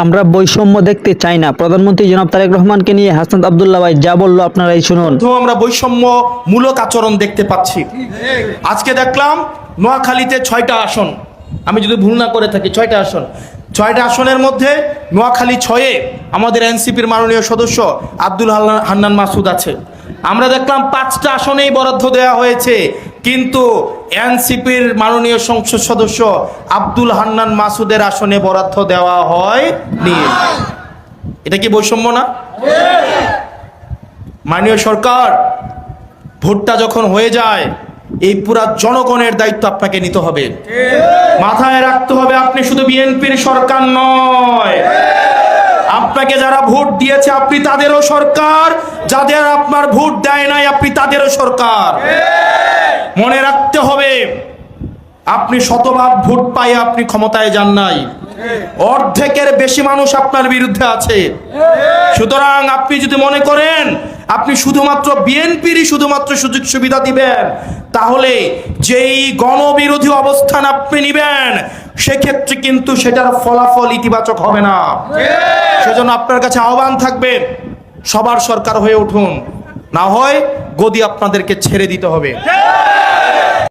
আমরা বৈষম্য দেখতে চাই না। প্রধানমন্ত্রী জনাব তারেক রহমানকে নিয়ে হাসনাত আব্দুল্লাহ ভাই যা বললো আপনারাই শুনুন। তো আমরা বৈষম্য মূলক আচরণ দেখতে পাচ্ছি। আজকে দেখলাম নোয়াখালীতে 6টা আসন, আমি যদি ভুল না করে থাকি 6টা আসন, 6টা আসনের মধ্যে নোয়াখালী 6-এ আমাদের এনসিপির মাননীয় সদস্য আব্দুল হান্নান মাসুদ আছে। আমরা দেখলাম 5টা আসনেই বরাদ্দ দেওয়া হয়েছে, কিন্তু এনসিপির মাননীয় সংসদ সদস্য আব্দুল হান্নান মাসুদের আসনে বরাদ্দ দেওয়া হয়নি। এটা কি বৈষম্য না? মাননীয় সরকার, ভোটটা যখন হয়ে যায় এই পুরা জনগণের দায়িত্ব আপনাকে নিতে হবে। মাথায় রাখতে হবে আপনি শুধু বিএনপির সরকার নয়, আপনাকে যারা ভোট দিয়েছে আপনি তাদেরও সরকার, যাদের আপনার ভোট দেয় নাই আপনি তাদেরও সরকার। মনে রাখতে হবে আপনি শতভাগ ভোট পাই আপনি ক্ষমতায় যান নাই, অর্ধেকের বেশি মানুষ আপনার বিরুদ্ধে আছে। সুতরাং আপনি যদি মনে করেন আপনি শুধুমাত্র বিএনপিরই শুধুমাত্র সুযোগ সুবিধা দিবেন, তাহলে যেই গণবিরোধী অবস্থান আপনি নিবেন সেক্ষেত্রে কিন্তু সেটার ফলাফল ইতিবাচক হবে না। সেজন্য আপনার কাছে আহ্বান থাকবে, সবার সরকার হয়ে উঠুন, না হয় গদি আপনাদেরকে ছেড়ে দিতে হবে।